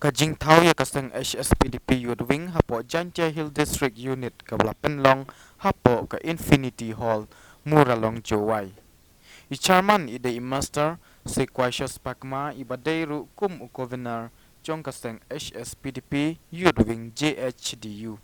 Kajing tau ya kaseng HSPDP Yudwing hapo Janjay Hill District Unit kabla penlong hapo ke Infinity Hall Muralong Jowai. I chairman ide I master si Quaisius Pakma ibadeiru kum ukovenar jong kaseng HSPDP Yudwing JHDU.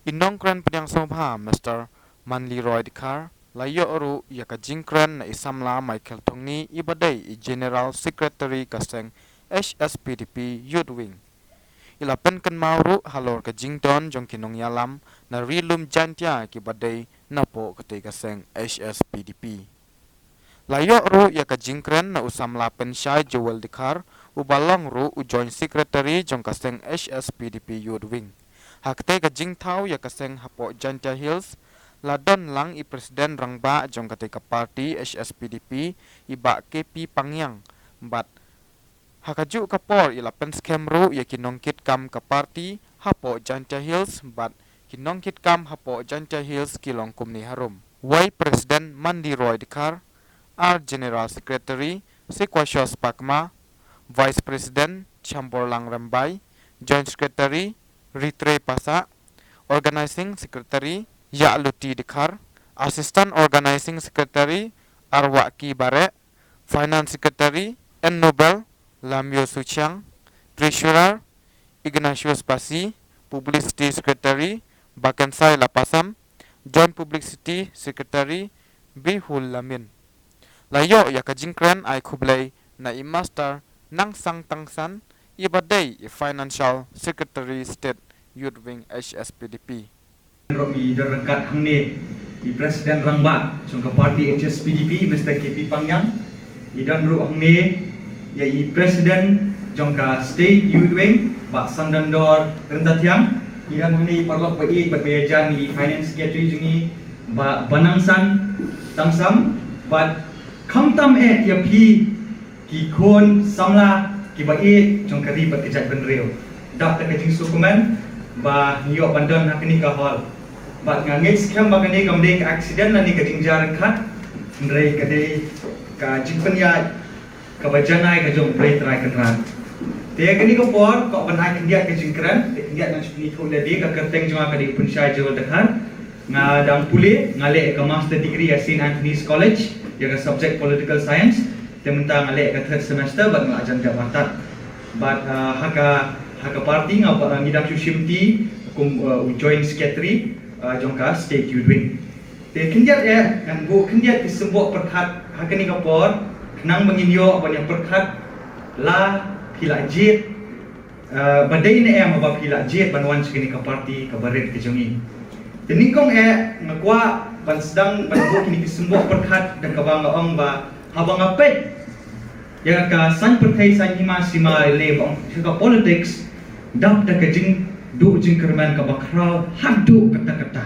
Inongkran penyang somha Mr. Manli Roy Dikar layo oru ya kajingkran na isamla Michael Tongni ibadai I General Secretary kaseng HSPDP Yudwing. Ilapen kan mauru halor ke jington jong kinong yalam na rilum jantia kibadai napo ketika seng HSPDP. Layo ru ya ke jingkren na usam lapen syai Joel Dikar ubalong ru u joint secretary jong kaseng HSPDP Yudwing. Hakte ke jingtau ya kaseng hapo Jantia Hills ladon lang I presiden rangba jong ketika parti HSPDP iba KP Pangyang bat hakaju kapor ilapen skemru ya kinongkit kam ke parti hapo Jantia Hills bat kinongkit kam hapo Jantia Hills kilong kumni harum. Wai Presiden Mandi Roy Dikar, R General Secretary si Quaisius Pakma, Vice President Chambor Lang Rambai, Joint Secretary Ritre Pasa, Organizing Secretary Ya Luti Dikar, Assistant Organizing Secretary Arwaki Bare, Finance Secretary N Nobel Lamio Suchang, Treasurer Ignatius Pasi, Publicity Secretary Bakensai Lapasam, Joint Publicity Secretary Bihul Lamin. Layo ya kajingkren ay kublay na i-master nang sang tangsan ibadai Financial Secretary State Yudwing HSPDP. Romi derengkat hangne di Presiden Rangba jong ke parti HSPDP Mr. KP Pangyang idan ru hangne ya I Presiden jong ke State Yudwing Pak Sandandor Rentatiang idan hangne parlok bai berbejan I Finance Secretary jungi ba Banangsan Tangsam bat kamtam ya pi ki kon samla ki bai jong kari bat kejat benreu dak ta kajing sukuman ba niyok bandon hakni ka hall bat ngangit skam bagani kamde ka accident lani ka jingjar khat ndrei kade ka jingpenya ka bajanai ka jong play try kan te kani ko por ko banai kindia ka jingkran te kindia nang spini thole de ka kerteng jong ka di punshai jewal dekhan nga dang pule ngale ka master degree at St Anthony's College ya ka subject political science te mentang ngale ka third semester bat ngajan jabatan bat haka parti nga ngidam shimti kum joint secretary jongka state Yudwing te kindiat ya kan bu kindiat disebut perkat hakani kapor kenang menginyo banyak perkat la pila jit badai ne em ba pila jit banwan segini ka parti ka baret ke jongi teningkong ngakwa ban sedang ban bu kini disebut perkat dan ka bang ong ba habang apet yang ka san perkai san hima sima le bang ka politics dap da ka jing du jing kerman ka bakrau hadu kata-kata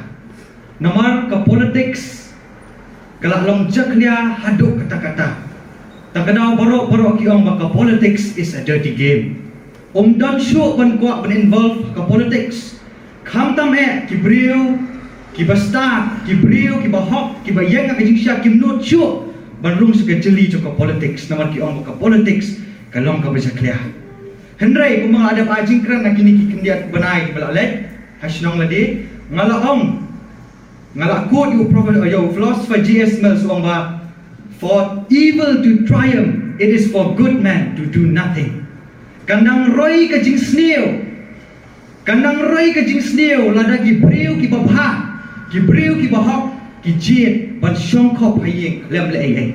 namar ka politics kalah long jaklia hadu kata-kata takadau borok ki ong ka politics is a dirty game dan show ban kwa ban involve ka politics kham tam ki brio ki basta ki brio ki bahok ki bayang ka jing sya ki not show ban rung suka jeli ka politics namar ki ong ka politics kalong ka bajaklia Hendrai kung mga adab ajing kran na kinikikindiat banay balalek hasnong ladi ngalaong ngalakod yung prophet o yung philosopher J.S. Mills ba for evil to triumph it is for good man to do nothing kandang roy kajing sneo lada gibriu ki babha gibriu ki bahok ki jet ban syongkop haying lem le ai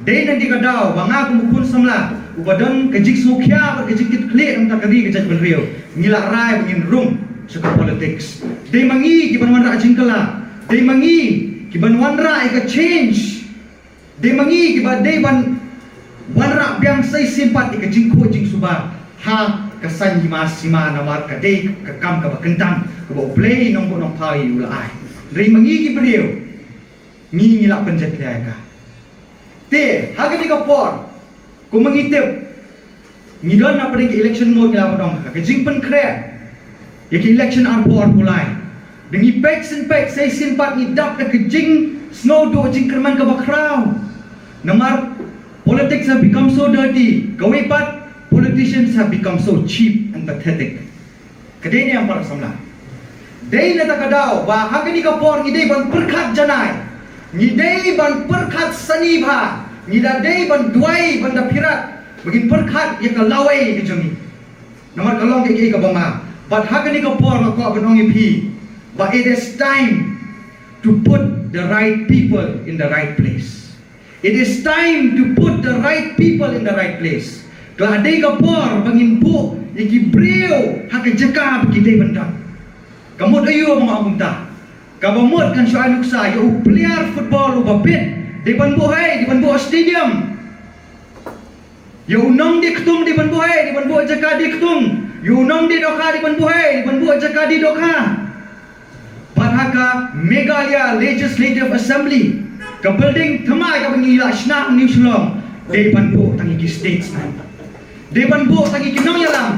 dai nanti kadau banga kumukun samla ubadon kajik sokya ber kajik kit kle am takari kajak belrio ngila rai bengin rum suka politics dei mangi ki banwan ra jingkala dei mangi ki banwan ra ka change dei mangi ki ba dei ban wanra biang sai simpat ka jingko jing suba ha kasan sima namar ka dei ka kam ka bakentang ka bo play nong nong pai ula ai dei mangi ki belrio ngi ngila penjat ka te hagani ka por kung mangitip ngidon na pada election mode nila padong ka jingpen kre yaki election arpo pulai dengi packs and packs say simpat ni dak ka jing snow do jing kerman ka bakraw namar politics have become so dirty gawe pat politicians have become so cheap and pathetic. Kadai ni yang para samla. Dai na takadaw ba hagani ka por ngidai ban perkhat janai. Ngidai ban perkhat sani bha. Ngidai ban duai ban da pirat. Begin perkhat ya ka lawai ke jami. Nomor kalong ke ka bama. But hagani ka por ko banong ipi. But it is time to put the right people in the right place. It is time to put the right people in the right place. Kalau ada kapor bangin bu, iki brio hak jeka begitu benda. Kamu ayo mga amunta. Kamu mut kan soal nuksa, you player football ubapit. Di banbuhay, di banbuhay stadium. You nong di ketung di banbuhay, di banbuhay jeka di ketung. You nong di doka di banbuhay, di banbuhay jeka di doka. Padahal Meghalaya Legislative Assembly ke building thamai ka bangila snap New Salong di banbu tangi ki statesman. Di banbu tangi ki nong yalam.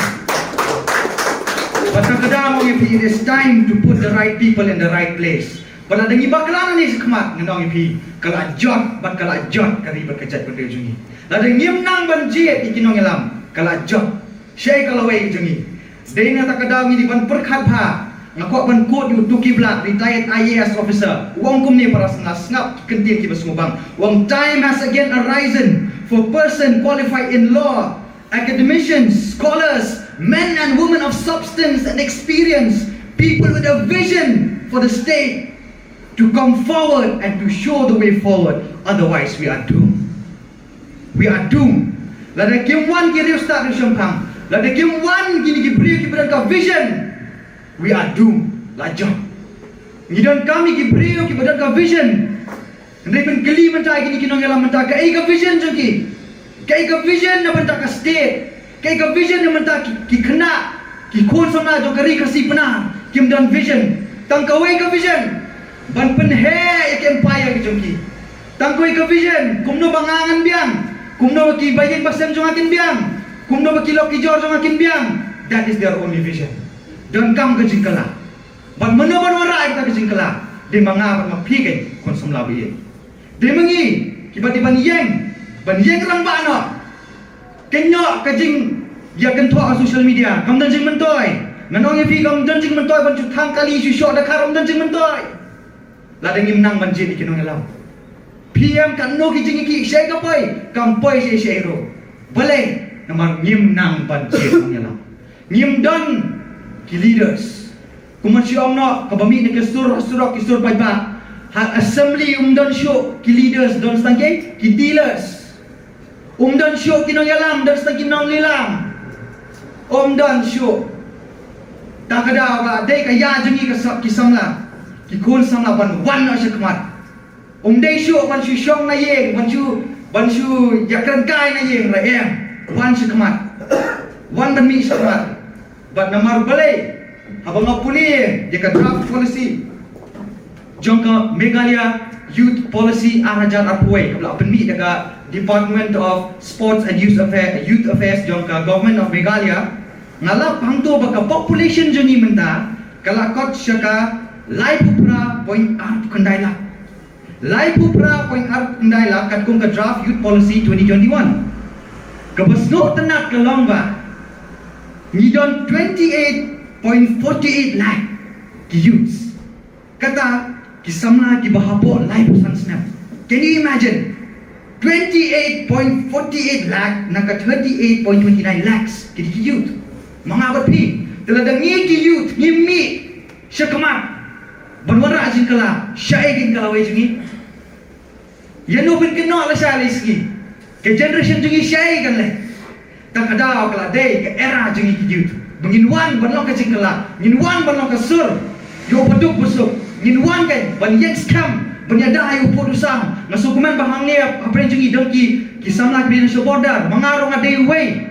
But kadang it is time to put the right people in the right place. Pada dengi bakalan ni sekemat ngendong ipi kalau jot bat kalau jot kari berkejat benda jungi. Lada ngim nang banjit iki nong yalam kalau jot. Syai kalau wei jungi. Dena tak kadang ni ban perkhat pha. Ngakok ban kod yu tuki blak retired IAS officer. Wong kum ni para sengap kentir ki basumubang. Wong time has again arisen for person qualified in law, academicians, scholars, men and women of substance and experience, people with a vision for the state to come forward and to show the way forward. Otherwise we are doomed. We are doomed. Lada kim wan ki riu start riu shampang. Lada kim wan gini ki beri ki berangka vision. We are doomed. Lajah. Ngidon kami ki beriu ki berangka vision. Ndai pen keli mentai gini kinong yalam mentai ka ega vision joki. Ka ega vision na mentai ka state. Ka ega vision na mentai ki kena ki kon sona jo kari kasi pena. Kim dan vision. Tang ka wei ka vision. Ban pen he ya ki empire ki joki. Tang koi ka vision. Kumno bangangan biang. Kumno ki bayeng basem jongakin biang. Kumno ki lok ki jor jongakin biang. That is their only vision. Dan kam ke jingkala. Ban menawan warai kita ke jingkala. Dia mengabat mapikai konsum labi. Dia mengi kibat ban yeng. Ban yeng rang ba no. Kenyok ke jing ya kentua social media. Kam dan jing mentoy. Nanong ye fi kam dan jing mentoy ban chu thang kali su shot da karom dan jing mentoy. La dengim nang ban jing ikinong elam. PM kan no ki jing ki syai ka poi. Kam poi syai ro. Boleh namar ngim nang ban jing elam. Ngim dan ki leaders kumaci omno kabami ne kesur surok kisur baiba ha assembly dan show ki leaders don stangke ki dealers dan show ki nong yalam dan stangki nong lilam dan show tak ada ba dei ka ya jengi ka ki samla ki kun samla ban wan na shakmat dei show ban shu shong na yeng ban shu yakran kai na yeng ra em wan shakmat wan ban mi shakmat. But namar balai abang apuni jika draft policy jangka Meghalaya Youth Policy arajar apuai kabla penmi dekat Department of Sports and Youth Affairs jangka Government of Meghalaya ngalap hangto baka population jengi menta kalakot syaka lai pupra point art kendaila lai pupra point art kendaila kat kong ka draft Youth Policy 2021 kabasno tenak kelongba ngidon 28.48 lakh ki youths. Kata kisamla ki bahapo live pesan snap. Can you imagine? 28.48 lakh naka 38.29 lakhs ki youth. Mga abat telah dengi ki youth ngimi syakamat. Banwara ajin kala syai gin kala wei jengi. Yanu pun kena la syai ski. Ke generation jengi syai kan le. Tak ada kala day ke era jengi ki youth. Menginwan banlong ka jingkala, nginwan banlong ka sur. Yo paduk busuk, nginwan kan ban yen scam, banyada ayu podusam. Ngasukuman bahang ni apa jengi dongki ki samla ki national border, mangarong a day way.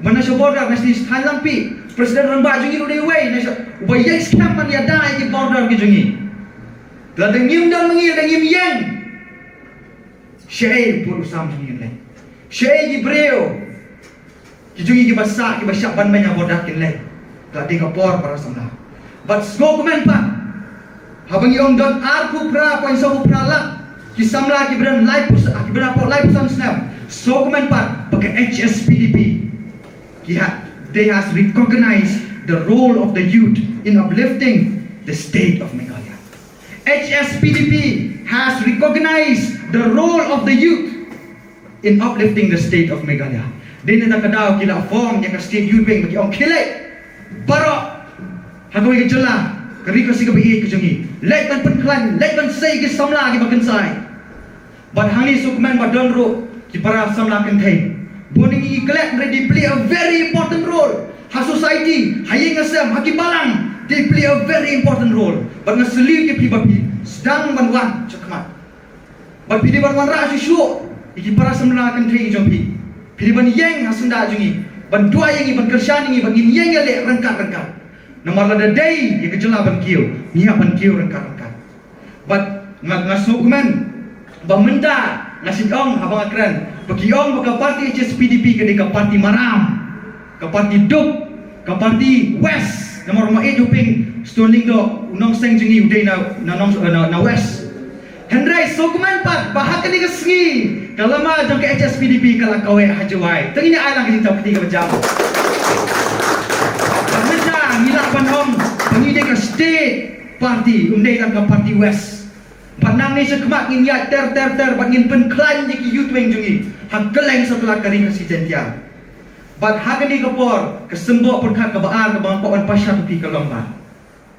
National border nasi Thailand pi. Presiden ramba jengi day way nasi ubay yen scam banyada ayu border ki jengi. La dengim dan mengil dengim yen. Syai podusam jengi le. Syai gibreo. Kijungi ki basak ban banyak bodak kinle. Tak tinggal por para samla. But sgo komen pa. Habang yung don arku pra ko inso pra la. Ki samla ki beran live pus ki beran po live pesan snap. So komen pa pakai HSPDP. they has recognized the role of the youth in uplifting the state of Meghalaya. HSPDP has recognized the role of the youth in uplifting the state of Meghalaya. Din na kadaw kila form yang state youth wing bagi orang kelek. Barok hagoi ke jela, kari ka siga bai ke jongi. Lek ban penklan, lek ban sei ke samla ke bakan sai. But hani sukman badon ro ki para samla kan thai. Boning i kelek ready play a very important role. Ha society, hayeng asam, haki balang, they play a very important role. But ngaseli ke pibapi sedang banwan cakmat. But pidi banwan ra syu iki para samla kan thai jompi. Pidi ban yeng hasunda jungi. Ban dua yang ban kersan ini ban yeng le rangkat-rangkat. Namar la day ye kejela ban kiu, nia ban kiu rangkat-rangkat. But ngasukman bamenda ngasih ong abang akran bagi ong baka parti HSPDP ke deka parti Maram, ke parti Duk, ke parti West. Namar rumah duping stoning do unong seng jengi udai na West. Hendrai sokman pat bahak ni ke sengi kalau ma jang ke HSPDP kalau kawe hajawai. Tengini ai lang kita ketiga macam. Bamenda milak panom bagi deka state parti undai kan ke parti West. Panang ni sekmak ngin ya ter bangin penklan je ki youth wing jungi. Hak keleng setelah kering presiden dia. But hak ni kapor kesembok perkat ke baar ke bang pawan pasha pi ke lomba.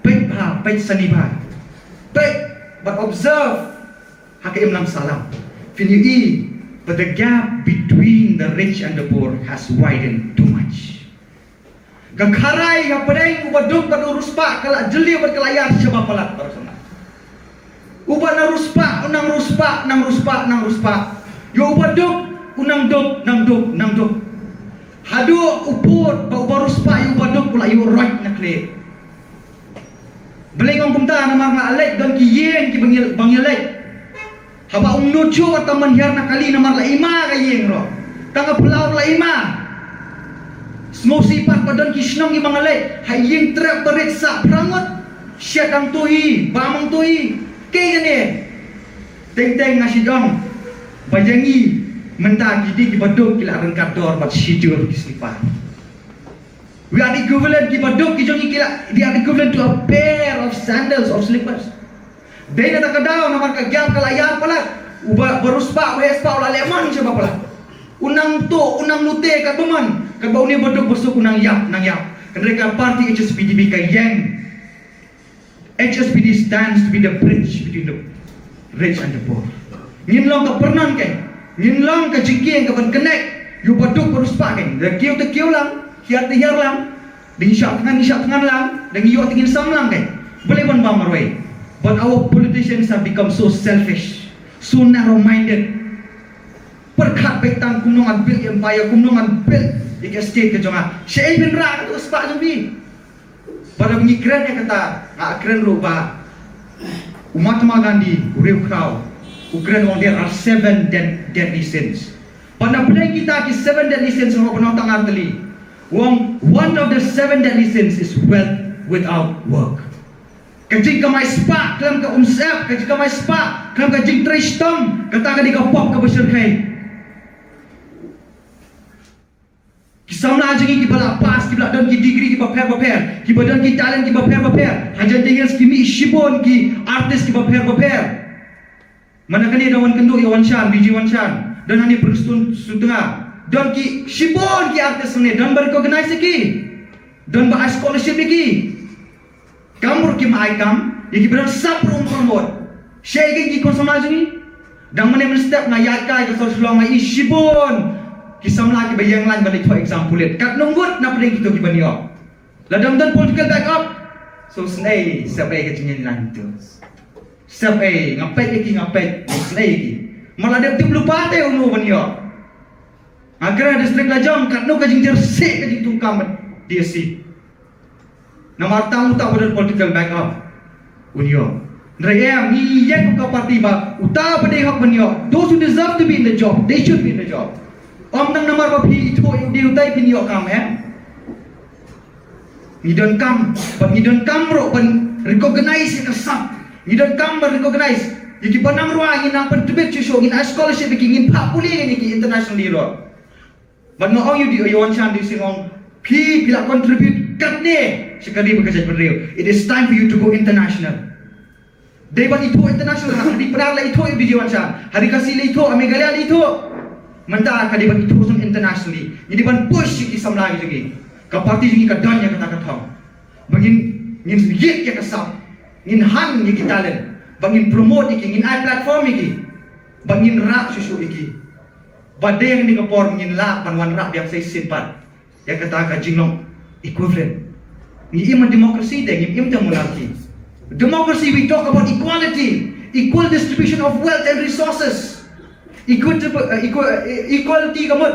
Pek ha pek saniba. Pek but observe hak imlam salam. Finui but the gap between the rich and the poor has widened too much. Gakarai ya pedeng ubaduk pada uruspa kala jeli ber kelayar siapa pelat barasana. Ubah nang ruspa. Yo ubah duk, unang duk. Hadu uput, ubah ruspa, yo ubah duk pula yo right nak le. Belengong kumta nama nga alek dan ki yen ki bangilek. Haba nucu atau manhiar nak kali nama la ima ka yen ro. Tanga pulau la ima. Semua sifat badan ki snong ki bangalek. Hayeng trap terit sa prangot. Syadang tuhi, bamang tuhi. Kaya ni teng ngasih dong bajangi mentah gidi ki baduk kila rengkat dor bat sidur ki slipa. We are equivalent ki baduk ki jongi kila they are equivalent to a pair of sandals of slippers. Dena tak kadau namar ka gyam kalayar pala uba beruspa bespa ula lemon coba pala. Unang nute ka beman ka bau ni baduk besuk unang yap nang yap. Kendreka parti HSPDP ka yang HSPD stands to be the bridge between the rich and the poor. Ngin long ka pernan ke, ngin long ka jingki ka ban connect, you baduk beruspa ke. The kiu lang, hiar lang, dengan syap tangan lang, dengan yo tingin sam lang ke. Boleh ban ba marway. But our politicians have become so selfish, so narrow-minded. Perkat betang kumnong build empire, kumnong build ika state ke jonga. Syai bin ra ka tu spa jombi. Pada pengikran yang kata akran rupa Mahatma Gandhi real crowd ukran on there are 7 deadly sins. Pada pening kita ki 7 deadly sins orang penonton arteli. One of the 7 deadly sins is wealth without work. Kajing kamai spa kelam ka umsep, kajing kamai spa kelam ka jing tristom kata ka di ka pop ka besar kai. Kisamla jengi ki bala pas ki bala don ki degree ki baper ki badan ki talent ki baper hajan tinggal ki mi shibon ki artis ki baper manakani dawan kendo ya wanshan biji wanshan dan hani perstun sutengah don ki shibon ki artis ne don recognize ki don ba scholarship ki kamur ki maikam ki beran saprum promote shege ki konsoma jengi dang mane step na yakai ka solong ai shibon kisam lagi bayang lain balik for example kat nunggut na pedeng kita kibanyo ladang dan political backup so snay sabai ke cingin lan tu sabai ngapet ngapet snay ki malah dia tim lupa te unu banyo agar distrik lajang kat nu kajing jersey kajing tungkam dia si nama tamu tak pada political backup unyo Raya ni yang ka parti ba uta pada hak banyo those who deserve to be in the job they should be in the job. Om nang namar bapi itu di utai pini okam Ni don't come, but ni don't come ro ban recognize ka sap. Ni don't come ban recognize. Iki panang ruang ina pen tebet chuso ina scholarship ki ngin pa puli ni ki internationally ro. But no you di you want chan di singong bila contribute kat ni sekali bekerja beriu. It is time for you to go international. Debat itu international. Hari penar lah itu bijuan sah. Hari kasih lah itu Meghalaya lah itu. Mentah ka debat itu sung internationally. Jadi ban push ki samla ki lagi. Ka parti jingi ka dan ya kata kata. Bangin ngin yek ya kasap. Ngin han ki talent. Bangin promote ki ngin ai platform ki. Bangin rap susu ki. Badeng ni ka por ngin la panwan rap yang sai simpan. Ya kata ka jinglong equivalent. Ni iman demokrasi deh, ni iman monarki. Democracy we talk about equality, equal distribution of wealth and resources. Equality kamu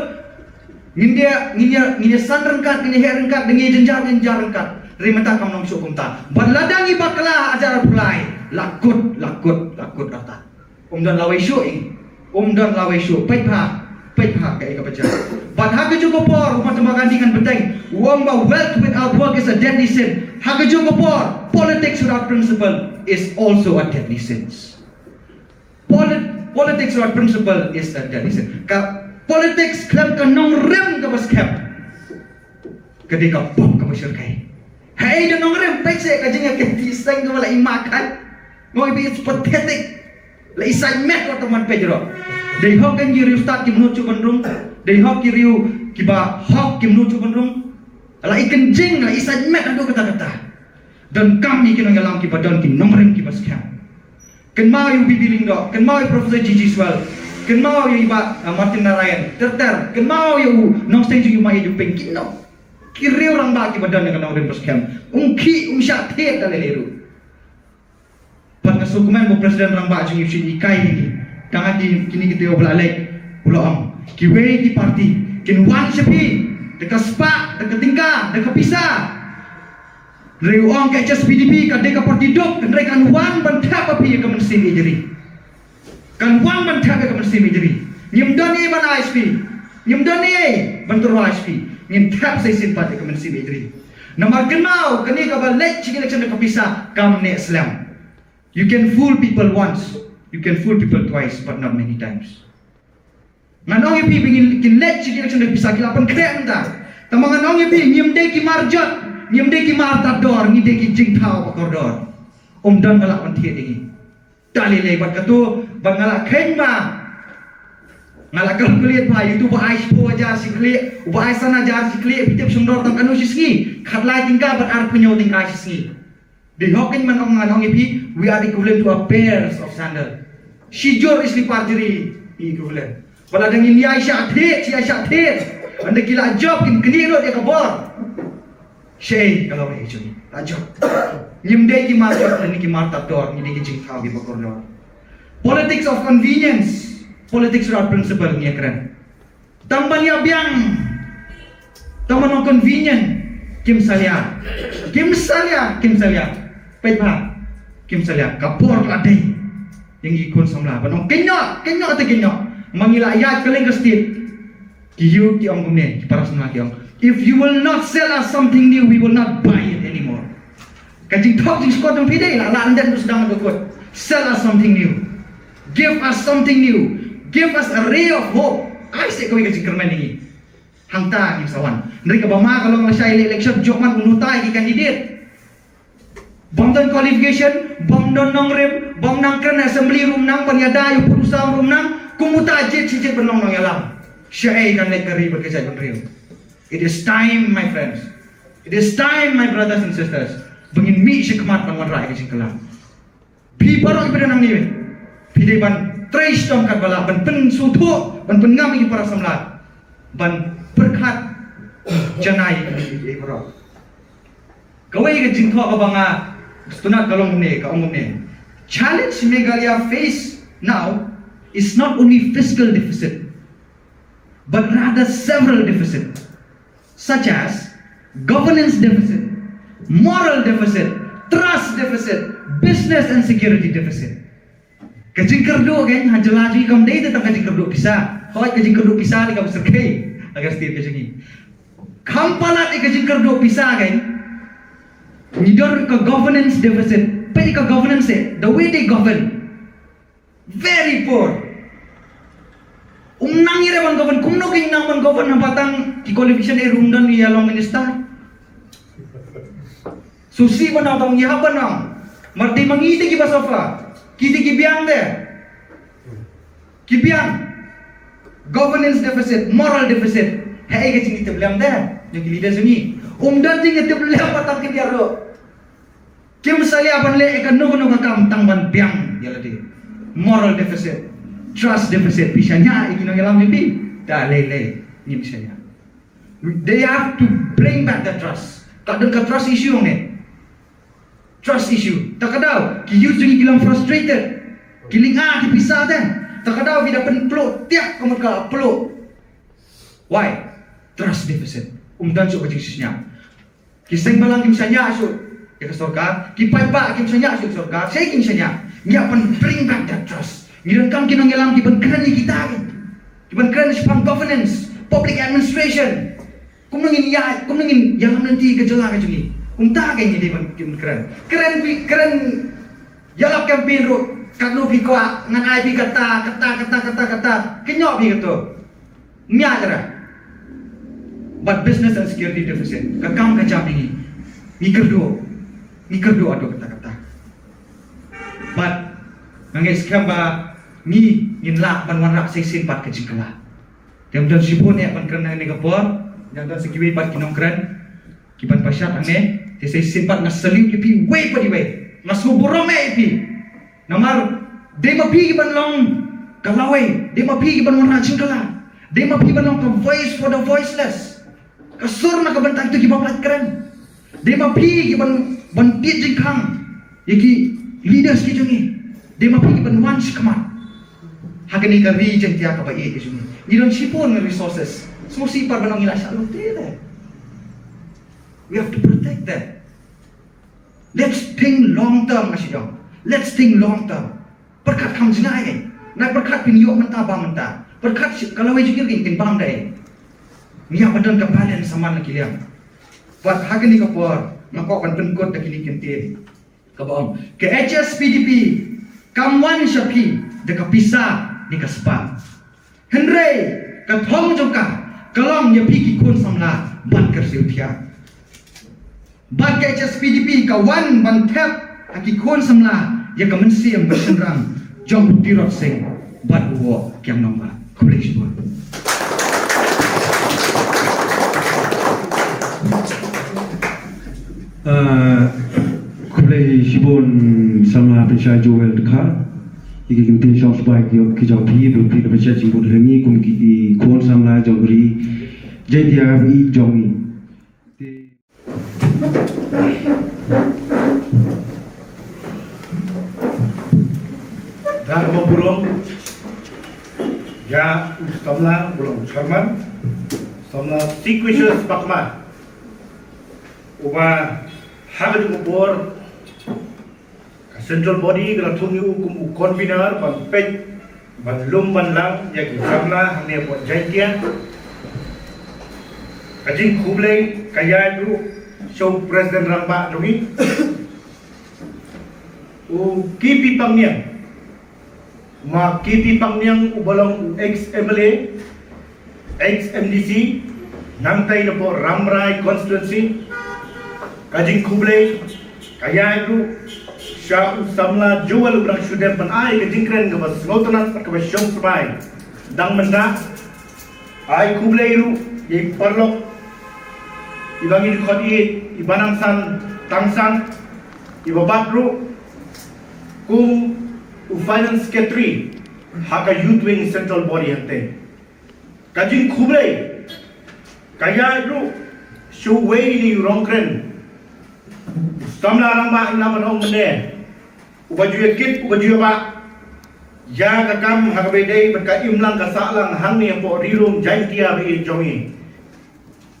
ngindia san rengkat, ngindia her rengkat, dengan jenjar rengkat. Rimata kamu nong syukum ta. Berladangi bakla ajar pulai. Lakut rata. Dan lawai syuing, dan lawai syuk. Pait ha kayak apa baca. But haga juga por umat gantikan penting. Wealth without work is a deadly sin. Haga juga por. Politics without principle is also a deadly sin. Politics without principle is a deadly sin. Politics klaim ka nong rem ka bas kep. Ketika bom ka masyarakat. Hai dan nong rem pekse ka jenga ke tisang ka wala imakan. Mau ibi it's pathetic. La isai met ko teman pejro. Dari hok kan kiri ustad kim nucu benrung. Dari hok kiri kiba hok kim nucu benrung. La ikan jing la isai met ado kata-kata. Dan kami kena ngalam kiba dan kim nomrem kiba scam. Ken mau yu bibiling do, ken mau yu Profesor Gigi Swell, ken mau yu iba Martin Narayan, ter, ken mau yu nong stage yu mai yu pengkin no. Kiri orang ba kiba dan dengan nomrem scam. Ungki syak te daleleru. Pada sukuman bu presiden orang ba jung yu sini kai ni. Tangan di kini kita belalek pulang kiwei di parti kin wan sepi dekat spa dekat tingkah dekat pisah reuang ke HSPDP ka dekat parti dok kan wan bantap api ke mensin jadi kan wan bantap ke mensin jadi nyem doni ban ISP nyem doni bantur ISP nyem tap sai simpat ke mensin jadi nomor kenau kini ka balek cik election dekat pisah kam ne Islam. You can fool people once. You can fool people twice, but not many times. Nganong ipi bingin kinlet cik election de bisa kilapan keren ta. Tamang nganong ipi nyemde ki marjat, nyemde ki martador, ngide ki jingtau pakordor. Dan galak pantie dingi. Dali lebat katu ban galak khen ba. Galak kalkulit pa itu ba ais po aja si kli, ba aisan aja si kli pitep sundor tam kanu sisngi. Khatlai tingka bat ar punyo tingka sisngi. Di hokin man nganong ipi we are equivalent to a pairs of sandal. Shijor isli parjiri equivalent. Wala dengan ni Aisyah thet. Anda gila job kin keliro dia kabor. Shay kalau ni juni. Job. Nyimdai ki marjat ni ki martator ni ki jingthau ki bakordor. Politics of convenience. Politics without principle ni keren. Tambahnya biang. Tambah convenient. Kim salia. Pait ba? Kim salia kapor ladai. Yang ikut samla panong kenyok atau kenyok mangila ayat keleng ke state kiyu ki ong kumne ki para samla ki ong if you will not sell us something new we will not buy it anymore kajing talk jing skot ng pide la landan tu sedang dokot sell us something new give us something new give us a ray of hope ai se ko kajing kerman ni hangta ki sawan ndri ka bama kalau ngasai election jokman unutai ki kandidat bom dan qualification, bom dan nongrem, bom nangkan assembly room nang panyada yu putusan room nang kumuta jet benong nong yalam. Syai kan lekari berkesat benriu. It is time, my friends. It is time, my brothers and sisters. Bengin mi syekmat panwan rai kesing kelam. Pi barok ibadah nang ni. Pi ban trace tom kat bala ban pen sutu, ban pengam iki para samlat. Ban berkat janai iki barok. Kawai ke jingtho ka banga Stunat kalong ne, kaong ne. Challenge Meghalaya face now is not only fiscal deficit, but rather several deficits, such as governance deficit, moral deficit, trust deficit, business and security deficit. Kajing kerdo kan, hanjalaji kam dei tetap kajing kerdo pisah. Hoi kajing kerdo pisah di kam serkai, agar setiap kajing ini. Kampalat kajing kerdo pisah kan. Nidor ka governance deficit, pwede ka governance the way they govern, very poor. Nang ire ban govern kumno king nang ban govern batang ki qualification room dan ya long minister. Susi ban tong ya ban nang. Marti mangi ti ki basofa. Ki biang de. Ki biang. Governance deficit, moral deficit. Hai ke cing itu bilang dah. Yang leader sini. Dan cing itu bilang batang ki dia ro. Kim saya ban le ikan no kam tang ban biang ya ladi. Moral deficit, trust deficit bisanya ikin nang alam ni dah le ni bisanya. They have to bring back the trust. Kadang ka trust issue ni. Trust issue. Tak kadau ki youth jadi kilang frustrated. Kiling ki pisah dah. Tak kadau kita pen peluk tiap kamu ka peluk. Why? Trust deficit. Dan so kecil sisnya. Kiseng balang kimsanya so ke surga, kipai pak kim sanya ke surga, saya kim sanya. Nya pen bring back that trust. Ngiran kam kinong elam ki ben keren kita kan. Ki ben keren spam governance, public administration. Kum nangin yang nanti gejala ke juni. Ta kan ni ben keren. Keren yalap campaign ro kanu pi kwa ngan ai pi kata. Kenyok pi kato. Nya dara. But business and security deficit. Kakam kacap ini. Mikir do ado kata-kata. But nangis kamba ni inlak ban warak sesin pat kejikala. Dem dan sibun ya ban kena ni kapor, yang dan sekiwi pat kinong keren. Kiban pasyat ane, sesin pat ngasaliu ki way pa di way. Nasuborome pi. Namar dema pi ban long kalaway, dema pi ban warak jingkala. Dema pi ban long ka voice for the voiceless. Kasur na kabantang tu kibang keren. Dema pi ban tiet jingkang yaki leaders ki jungi dema pi ban once kamat hagani ka region tiya ka bae ki jungi ni don sipon resources so sipar banong ila sa lute. We have to protect that. Let's think long term masidong. Let's think long term. Perkat kam jinai na perkat pin yo menta ba menta perkat kalau we jingir kin bam dai ni abadan ka balance saman kiliam. Buat hagani ka por nakok kan penkot dak ini kente kabom ke HSPDP kamwan syapi deka pisa ni kaspa henry ka thong jongka kalam ya pi ki kon samla ban ker siuthia bat ke HSPDP ka wan ban thep aki kon samla ya ka mensiam bersenrang jong tirot sing bat wo kyam nomba kulish bo Kublai Shibon sama Pensyai Joel Dekha Iki kintin syong sebaik ki jauh pi Berpi ke Pensyai Jimbut Lengi Kum ki kon samla jauh beri Jai tiap i jauh ni Dan memburung Ya samla burung Charman Samla sequential pakma Uba Habis kubur central body kalau tunggu hukum convener ban pej ban lum ban lang yang samla hanya buat janjian kajing kublai kaya itu show presiden ramba dungi kipi pangniang ma kipi pangniang ubalong ex MLA ex MDC namtai lepo Ramrai constituency kajing kublai kaya itu Syah samla jual urang sudah penai kajing keren ke bas ngotonas ke bas syong sebai dang menda ai kublai itu ye perlok ibangi khodi ibanang san tangsan ibabatru kum finance secretary haka youth wing central body hante kajing kublai kaya itu show way ni rongkren samla ramba ina manong mene ubajuya kit ubajuya ba ya kakam hakabedei berka imlang kasalang hangni po rirum jantia be jongi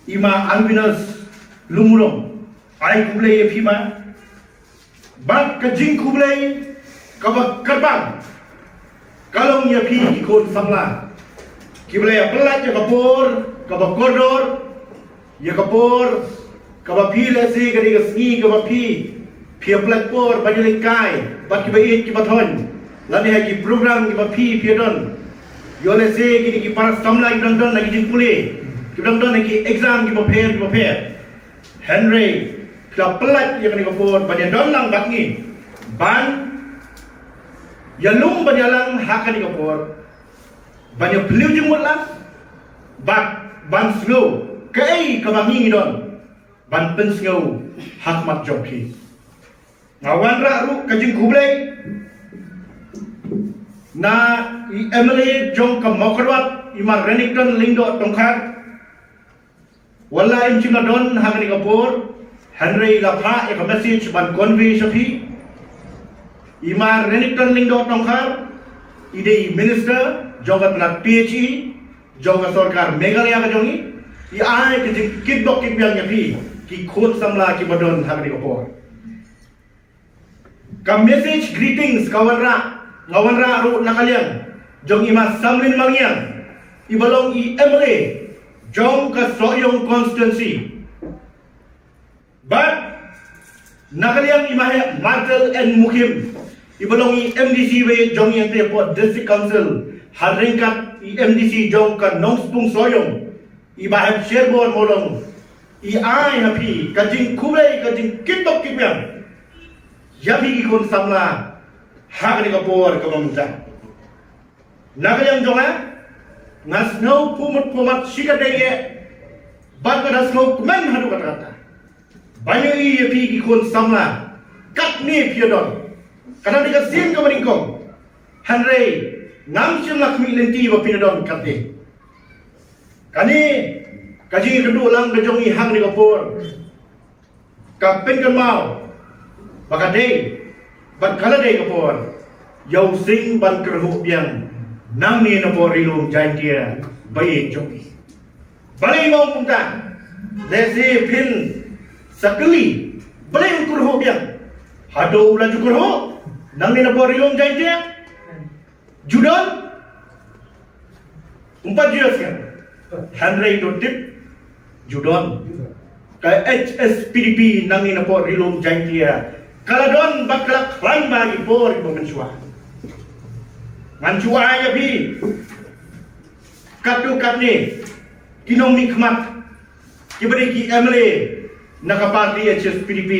ima albinas lumurong ai kublai phima bak kajing kublai kabak karbang kalong ya phi ikon samla kiblai pelat ya kapor kabak kodor ya kapor kabapi lesi kadi kesni kabapi pia platform bagi kai bat ki bai ki bathon lani ha ki program ki bapi pia don Yole se kini ki para samla ki don lagi jing puli. Ki don lagi exam ki prepare. Henry kila pelat yang ni kapur banyak don lang bakni. Ban yalung banyak lang hak ni kapur. Banyak beliau jumut lang. Ban slow kai kabangi don. Ban pen slow hak mat joki. Ngawan ra ru kajing kublai. Na MLA jong ka mokrwat ima Renington Lingdo tongkar wala inching don hagani kapur Henry lapha ek message ban convey shapi ima Renington Lingdo tongkar ide minister jong ka PHE jong ka sarkar Meghalaya ka jongi I ai ke kidok kibyang yapi ki khot samla ki badon hagani kapur ka message greetings kawan ra ru nakalian jong ima samlin mangyang ibalong MLA jong ka soyong constituency but nakalian ima Martel and Mukim ibalong MDC we jong yang po district council hadringkat MDC jong ka nongspung soyong iba sherbon molong ai happy kajing kubay kajing kitok kibyang yapi ikon samla hak ni kapur kememutan. Nakayang jonga ngasno pumat sikat deye bat kada sno kumen hadu kata. Banyak i pi ikon samla kat ni piadon. Kada diga sim ka maringkong. Hanrei ngam sim lakmi lenti ba pinadon kate. Kani kaji kedua lang bejongi hak ni kapur. Kapen kan mau. Bakadei ban kala dei kapor yau sing ban kerhu biang nang ni na por rilum jantia bai joki balai mau punta desi pin sakli balai kerhu biang hado ulah kerhu nang ni na por rilum jantia judon 4 jelas kan Henry tip judon ka HSPDP nang ni na por rilum jantia Kaladon baklak lang bagi por mencuah. Mencuah ya bi. Katu katni kinong mikmat kiberi ki MLA nakaparti HSPDP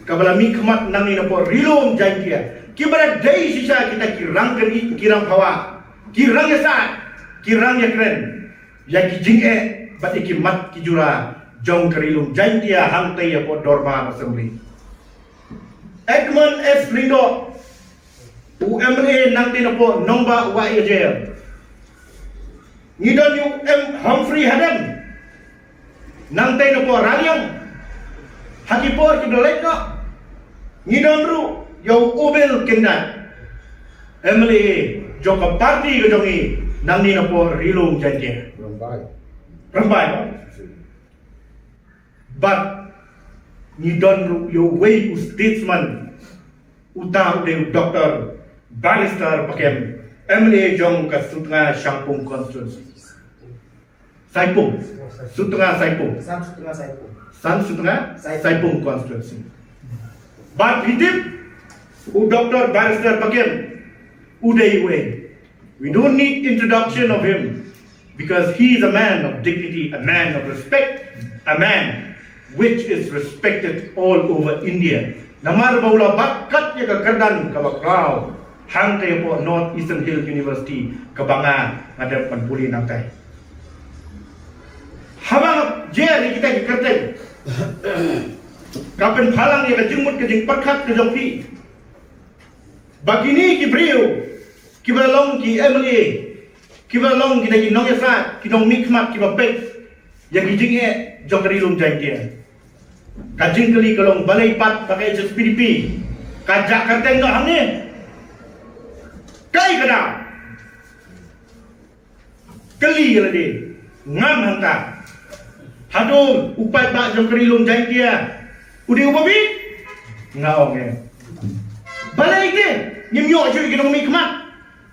kabala mikmat nang ni por rilom jantia. Kibera dai sisa kita kirang hawa. Kirang yasa, kirang yakren. Ya ki jinge bat ikimat kijura jong kerilum jantia hangtai ya por dorma assembly. Edmund S. Lindo UMA nang tinapo nomba wa jail ngidon Humphrey Haden nang tinapo ranyong hakipor kidolek no ngidon ru yau ubel kendat MLA joka party kejongi nang tinapo rilung janji rambai but Nidon ru yo way statesman utang de doktor barrister pakem MLA jong ka sutnga Shampung constituency Saipung sutnga Saipung san sutnga Saipung constituency but hidip doktor barrister pakem uday way we don't need introduction of him because he is a man of dignity a man of respect a man which is respected all over India. Namar baula bakat ya kekerdan kabakrau hang te po North Eastern Hill University kabanga ngadep panpuli nangtai. Habang je kita kerten. Kapen phalang ya jengmut ke jeng pakat ke jongpi. Bagini ki brio ki balong ki MLA ki balong ki dagi nong yasa ki nong mikmat ki bapet yang kijinge jongkerilum jangkia. Kajing keli kalong balai pat pakai HSPDP kajak kerteng no hamne kai kada keli lade ngam hangta hado upai pak jongkerilum jangkia udi ubabi ngaong ya balai ke nyemyo cuy kinong mikmat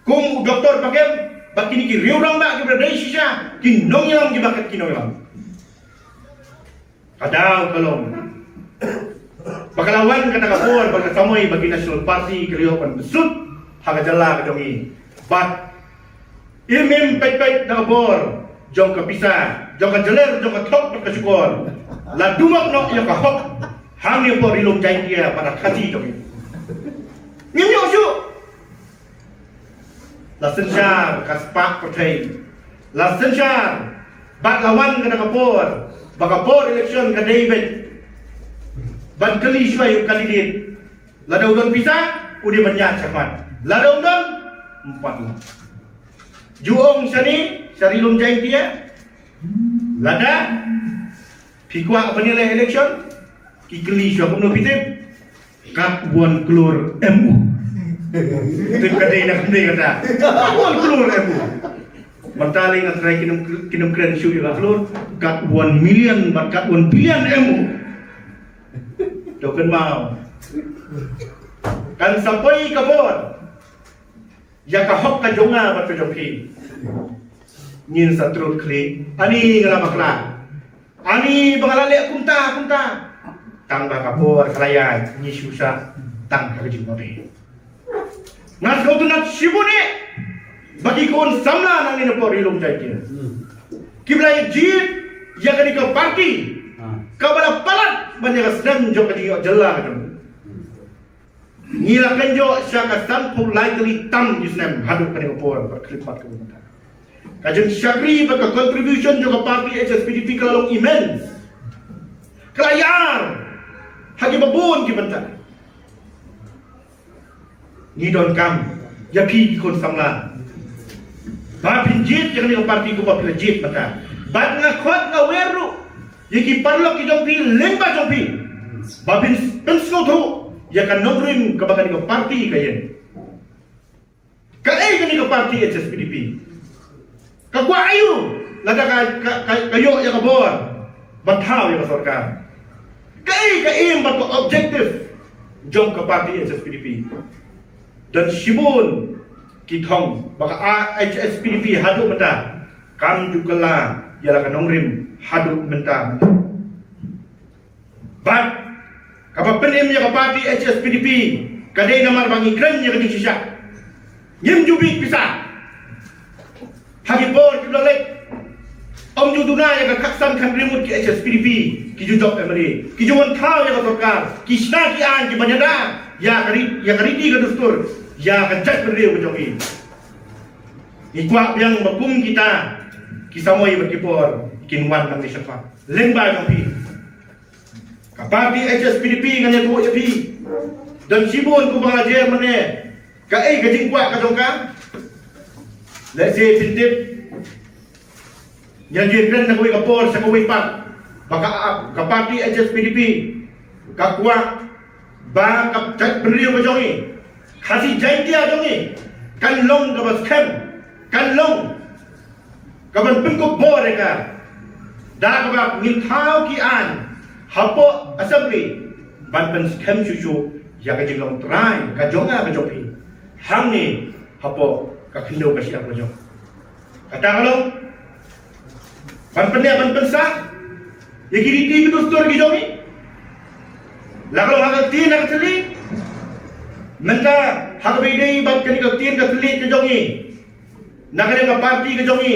kung doktor pakai bakini ki riurang ba ki berdai sisa ki nongyam ki bakat kinong Kadaw kalong Bakalawan kata kapur Bagasamoy bagi National Party Kalihopan besut Hagajala kadongi But Imim pek-pek na bor, jong ka pisa, jong ka jeler, jong ka tok ka syukur. La dumak no yang ka hok, hang ni por ilung jai dia pada kasi jong. Ngim yo syu. La sensyar ka spak pertai. La sensyar bat lawan ka kapor, bakapor election ka David. Ban kali syai kandidat. La daudon pisa, udi menyat cepat. La daudon 4. Juong sani sarilum jai dia lada pikwa menilai election kikeli syok no pitip kat buan keluar MU tim kadai nak kadai kata buan keluar MU mentali ngatrai kinum keren syuk juga keluar kat buan million bat kat buan bilion MU token mau kan sampai kabur ya ka hok ka jonga bat ka jongki nyin satrut kli ani ngala makla ani bangalale kunta tang ba kapor kalayan ni susah tang ka jing mabe ngas kau tu nak sibune bagi kon samla nang ni por ilung jai kia kiblai jit ya kani ka parti ka bala palat banyak sedang jo ka jing jela ka Nila kenjo syaka sampu likely tam Islam haduk kani opor berkhidmat ke pemerintah. Kajian syakri baka contribution juga parti HSPDP kalau immense. Kelayar hagi babun ki bentar. Ni don kam ya pi kon samla. Ba pinjit yang ni parti ko ba pinjit bentar. Ba ngakot ngaweru yaki parlo ki jompi lemba jompi. Ba bin pensko tu ya kan nongrim kebakan ke parti kayen. Kai kan ke parti HSPDP. Kakwa ayu lada kayo ya kabor. Bantau ya sarkar. Kai bat objektif jom ke parti HSPDP. Dan Shibun kitong baka HSPDP hadu menta. Kam juga lah ya kan nongrim hadu menta. Bat kapag penim ya kapati HSPDP kadai namar bangi kren ya kading sisya nyim jubik pisah hagi bor kiblalek om juduna ya kaksan kan remote ki HSPDP ki jujok emri ki juwan thau ya sarkar ki sna ki an ki banyada ya kariti ka dustur ya kacak berdeu bejoki ikwa yang bakum kita ki samoi berkipor kinwan nang disyafa lemba jopi Kapati HSPDP nganya tu HSP dan Sibun ku bangajer mene kai gajing kuat ka jongka let's say pintip yang jenren nak kuwi kapor sa kuwi pak baka kapati HSPDP ka kuat ba kap chat beriu ka jongi khasi jai dia jongi kan long ka bas kem kan long ka ban pengkop bor ka da ka ba ngin thau ki an Hapo assembly banpen skem susu ya ka jinglong try ka jonga ka jopi hang ni hapo ka khindo ka siap ka jong kata kalau banpen sa ya kiriti ka dustur ki jongi lagalo ha tin ka tli menta ha ka bidei bat ka tin ka tli ka jongi nakale ka parti ka jongi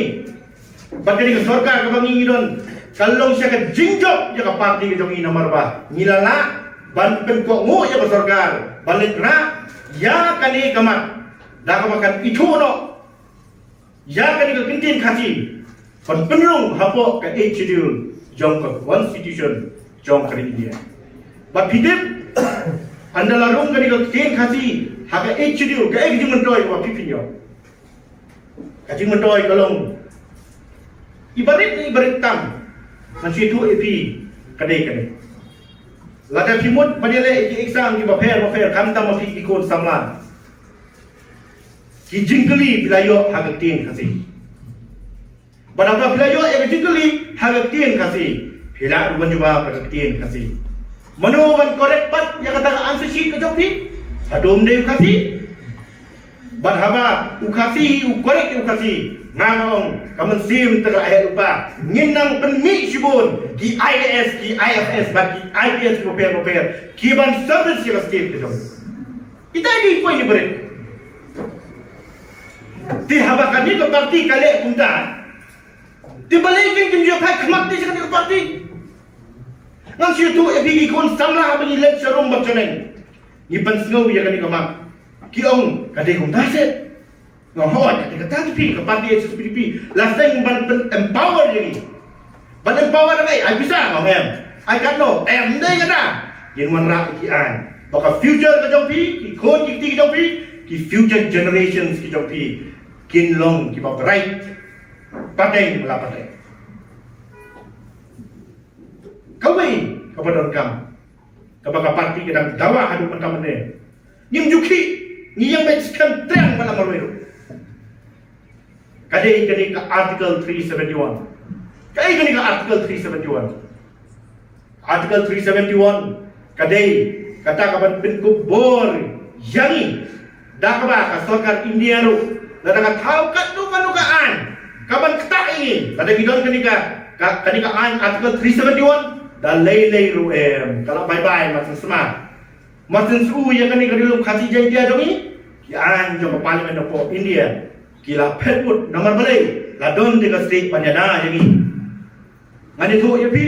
bat ka sarkar ka bangi don kalau siya ka jingjok ya ka parti ka jongi nomor ba nilala ban pen ko ngo ya ka sarkar balik ra ya kani kamat da ka makan ituno ya kani ka kintin khasi ban penrung hapo ka schedule jong ka constitution jong ka India ba pidip andala rung kani ka tin khasi ha ka schedule ka jing mentoy wa pipinyo ka jing mentoy kalong ibarit tam Masih tu AP kadai. Lada pimut padele exam di baper kam tam mafi ikut samlan. Ki jingkeli bilayo hagatin kasi. Badaba bilayo e jingkeli hagatin kasi. Hila ruban juba hagatin kasi. Mano ban korek pat ya kata answer sheet ka jopi. Adom de kasi. Badhaba ukasi ukorek ukasi. Nganong kamen sim tera ayat lupa nginang penmi sibun ki IAS ki IFS bagi IPS koper ki ban service yang state itu kita di poin ni beri Ti habakan ni ke parti kali punta. Ti balikin kim jo phai khmak ti sekali ke parti. Ngang siu tu e bigi kon samla bagi lecture room bak choneng. Ni pan snow ya kani kamak. Ki ong kade kum taset. Ngau hawat kade kata ti ke parti SSPDP. Last time ban empower jadi. Ban empower ai ai bisa ngau em. Ai kat no em dei kata. Yen wan rak ki an. Baka future ka jong pi, ki khon ki ti jong pi, ki future generations ki jong pi. Kin long ki bak right. Pateng mula pateng. Kawai kepada kam. Kepada parti kedang dawa hadu macam mana. Nyim juki, ni yang beckan terang pada malu. Kadai kini ke artikel 371. Kadai kini ke artikel 371. Artikel 371 kadai kata kapan pintu bor yangi dah kaba sarkar India ru dah tahu kat nukan kapan ketak ini pada bidon kenika an artikel 371 dah lei ru kalau bye macam semua macam su yang kenika dulu kasih janji dia dong ki an jom parlimen of India kila petwood nomor balai la don de state panjana jadi ngani tu ya pi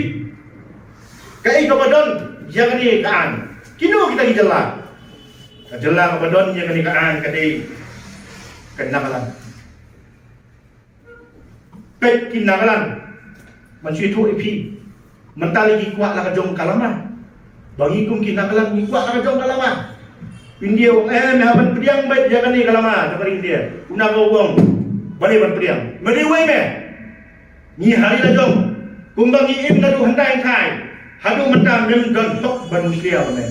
kai kapadon yang ni kan kino kita dijela kajela kapadon yang ni kan kadai kenakalan pet kinakalan manci tu ipi mentali ki kuat la kajong kalama bagi kum kinakalan ni kuat la kajong kalama India haban priang baik jangan ni kalama dari India una gowong bani ban priang mari wei me ni hari la jong kumbang ni im nadu handai thai hadu mentam nem don tok manusia mana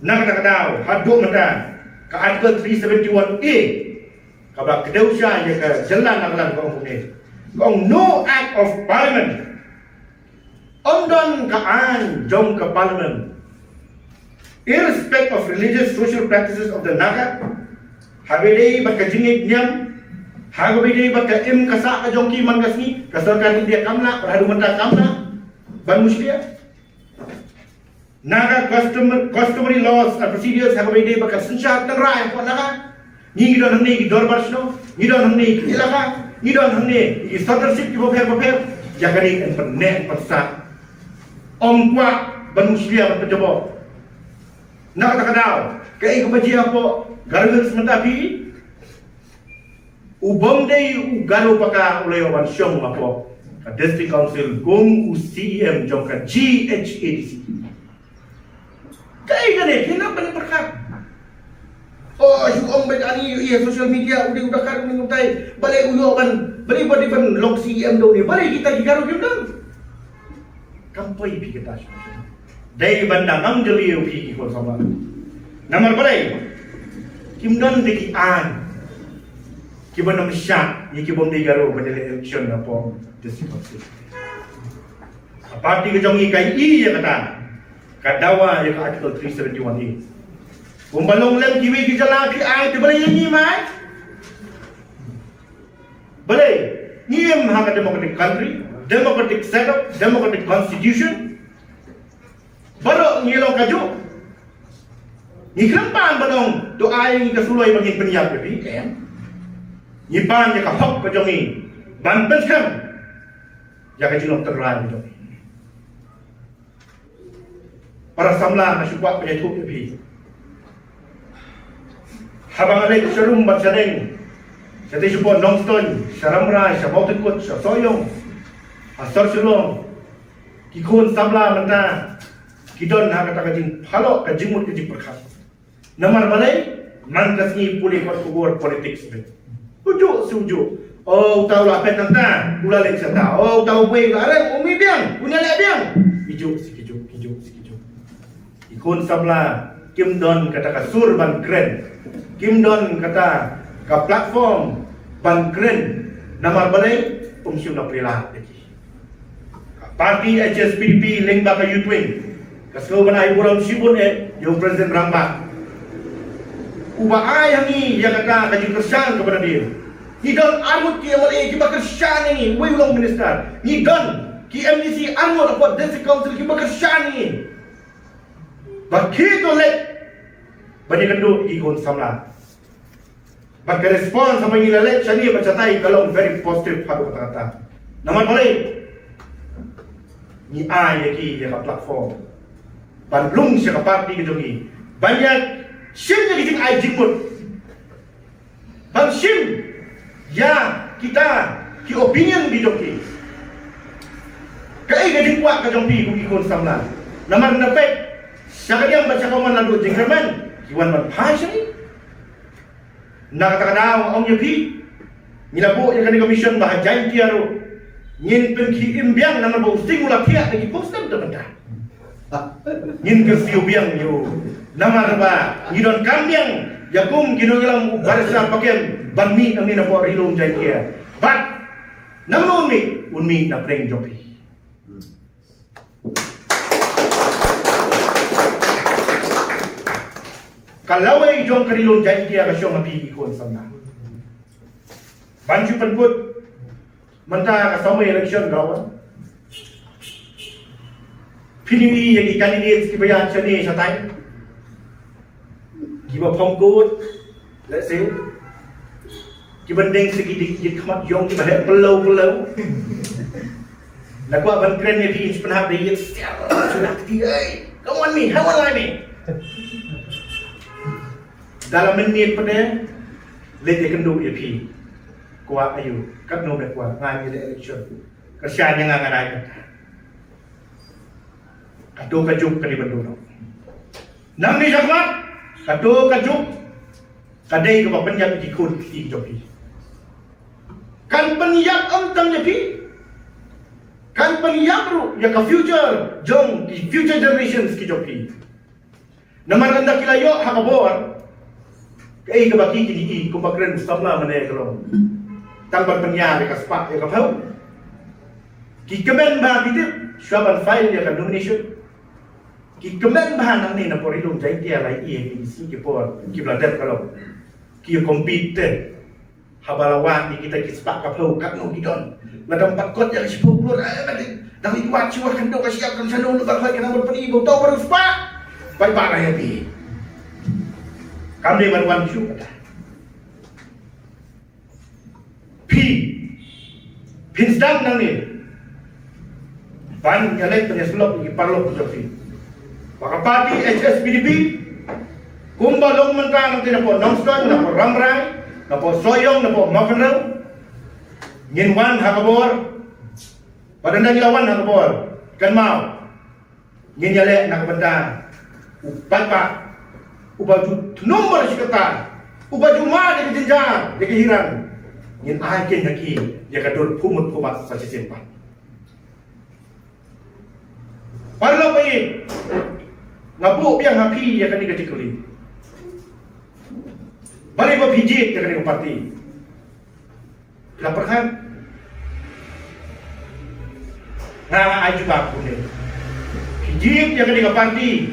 nak kata kau hadu mentam ke artikel 371A kabak kedausa ya ke jalan nakalan kau ni kau no act of parliament ondon ka an jong ke parliament irrespective of religious social practices of the naga habidei bakajingit nyam habidei bakaim kasa ka jongki man kasni kasarkan India kamna hadu mentam kamna ban muslia naga customary laws and procedures have been made by Kansha Tanrai for Naga. Ni don't have any Dorbarsno, you don't have any Ilaka, you don't have any censorship of Pep, Jakari and Pernet Persa. Omqua ban muslia berpejabat. Naga takadau, kai kepaji apa gargan sementapi ubom dei ugaro paka ulay wan syong apa District Council gong UCM jongka GHADC. Kaya gani, kenapa ni perkat? Oh, syukong baik ani iya social media udah kan mengutai balik uyokan, balik ban long CM do ni, balik kita gigaro kita. Kampai pi kita. Dai banda ngam jeli pi ko sama. Nomor balik. Kimdan deki an. Kibon syak, ni kibon digaro pada election apa district council. Parti kejongi kai ya kata. Kadawa yang artikel 371 ni. Pembalong lem kiwi ki jala ki ai te boleh ni mai. Boleh. Ni em ha democratic country, democratic setup, democratic constitution. Baru ni lo kaju. Ni krempan balong doa yang ke sulai bagi penyiap ni kan. Ni pan ya ka hok ke jongi. Ban pensam. Ya ka jilong terang ni. Para samla masyukwak penyetuk ipi. Habang alay keserum bersadeng. Saya jumpa Longston, Saramra, Sabautikut, Soyong, Asar Sulong, Kikun samla menta, Kidon ha kata kajing halok kajimut kajing perkhas. Namar balai mantas ni pulih kuat politik sebet. Ujuk. Oh tahu lah petanta, gula lek sata. Oh tahu bui larang umi biang, punya lek biang. Ijuk. Ikun sabla Kim Don kata ka sur ban kren. Kim Don kata ka platform ban kren. Namar balai umsiu na prila lagi. Parti HSPDP link baka Youthwing. Kaslo banai buram sibun yung Presiden Ramba. Uba ayang ni dia kata kajing kersan kepada dia. Ni don armut ki MLA ki kersan ini, we ulong minister. Ni don ki MDC armut apa District Council ki kersan ini. Begitu lek banyak kendu ikut samla. Bagi respon sama ini lelek, saya ni baca tay kalau very positive pada kata-kata. Nama boleh. Ni ai lagi dia platform. Bandung siapa parti gitu ni. Banyak sim yang kita ai jemput. Bang sim, ya kita ki opinion di joki. Kai gaji kuat ke jompi kuki kon samlan. Nama nepek. Siapa yang baca komen lalu jengkerman? Iwan berpasai. Nak kata-kata orang nyepi. Mina bu yang kena komision bahagian tiaru. Nyin penki imbiang nama bu singula tiak lagi poster teman-teman. Nyin kersiu biang yo. Nama reba ngidon kambiang yakum ginogelam barisa pakem banmi amina po rilong jaikia. But nama unmi na preng jopi. Kalau ay jong karilong jaikia kasyong api ikon sama. Banju penput menta kasama election gawan. Pilih yang candidates kibayan chani satay. Kiba pongkut, let's say. Kibanding sedikit khamat yong kiba hek pelau. Nakwa ban kren ni di penhap dia sudah ketiga. Come on me, how on me. Dalam menit pada lete kendu ya pi. Kuat ayu, kat no mek kuat ngai ni election. Kesian yang ngai. Kado kajuk kali bendu. Nang ni jakmat. Kado kajuk. Kadai ke penjat ikut di jopi. Kan penjat antang ya pi. Kan penjat ru ya ka future jong di future generations ki jopi. Namar anda kilayo hakabor. Kai ke baki kini i kumpakren samla mane kalau. Tambah penjat ka spak ya ka pau. Ki kemen ba kita syaban file ya ka nomination. Ki kemen bahan nang ni na porilong jai dia lai i si ki por ki bladet kalau ki compete habalawan di kita ki spak ka pau kat no gidon ladam pakot yang si pulur dah iwat ciwa kendo ka siap kan sanu lu ba ka nang peni bo tau baru spak bai ba ya bi kami berwan su pinsdam nang ni ban nyalek penyeslop ki parlo jofi maka parti HSPDP kumbalong mentang nanti napo Nongskon, napo Ramrai, napo Soyong, napo Makanel Nginwan hakabor Padanda ngilawan hakabor Kan mau Nginyalek nakabanda Upatpa Ubaju nomor sekretar Ubaju ma dia jenjang dia kehiran Ngin akin haki dia kadur pumut pumat saja simpan Parlo bayi Ngabuk yang hapi ya kan digaji kulit. Balik berpijit ya kan di parti. Lapar kan? Nah, aja juga aku ni. Pijit ya kan di parti.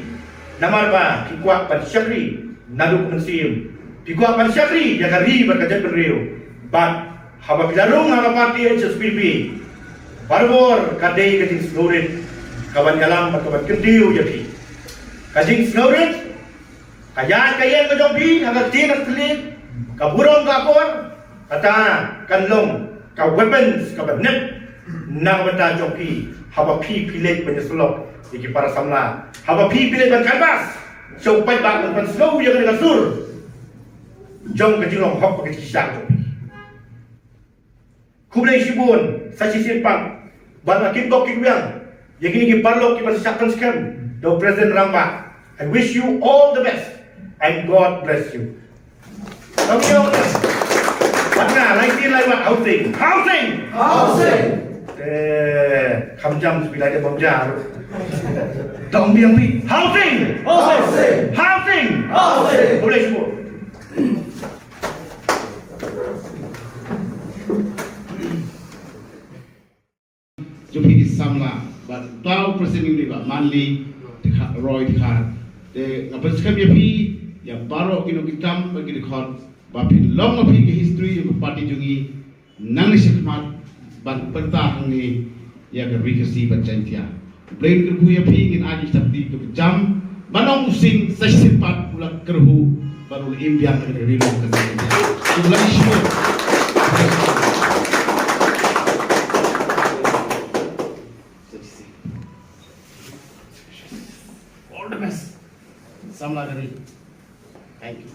Nama apa? Pikuak pan syakri. Nadu pensium. Pikuak pan syakri ya kan ri berkajar penriu. But haba pilarung haba parti HSPDP. Barbor kadai kajing selurit. Kawan jalan kawan kendiu ya pi. Kajing snowrit, kayan kayan kajompi, agak tinak telit, kaburong kapor, kata kanlong, ka weapons, ka banep, nang benda jompi, haba pi pilet penyeselok, iki para samla, haba pi pilet ban kanbas, so pai bak ban snow yang kena sur, jom kajing long hop pakai kisah jompi. Kublai sibun, saksi simpang, ban akim tok kibyang, yang ini kiparlo kipan sakkan skam, do President Ramba. I wish you all the best and God bless you. Kami yang mana? Lagi lewat housing. Kamu jam 9 dia bangjar. Dong biang pi. Housing. Boleh sebut. Jumpa di Samla, tahu presiden ini Pak Manli, Roy Khan. Ngapa sekarang ya baru kino kitam bagi dikon bapin long api ke history yang parti jungi nang sikmat ban pentah ni ya ke rikasi bancantia plain kerhu ya pi ngin aji sabdi ke jam manong sing sesipat pula kerhu baru imbiang ke rilong ke Bloody sure. All the best. Samla Gari. Thank you.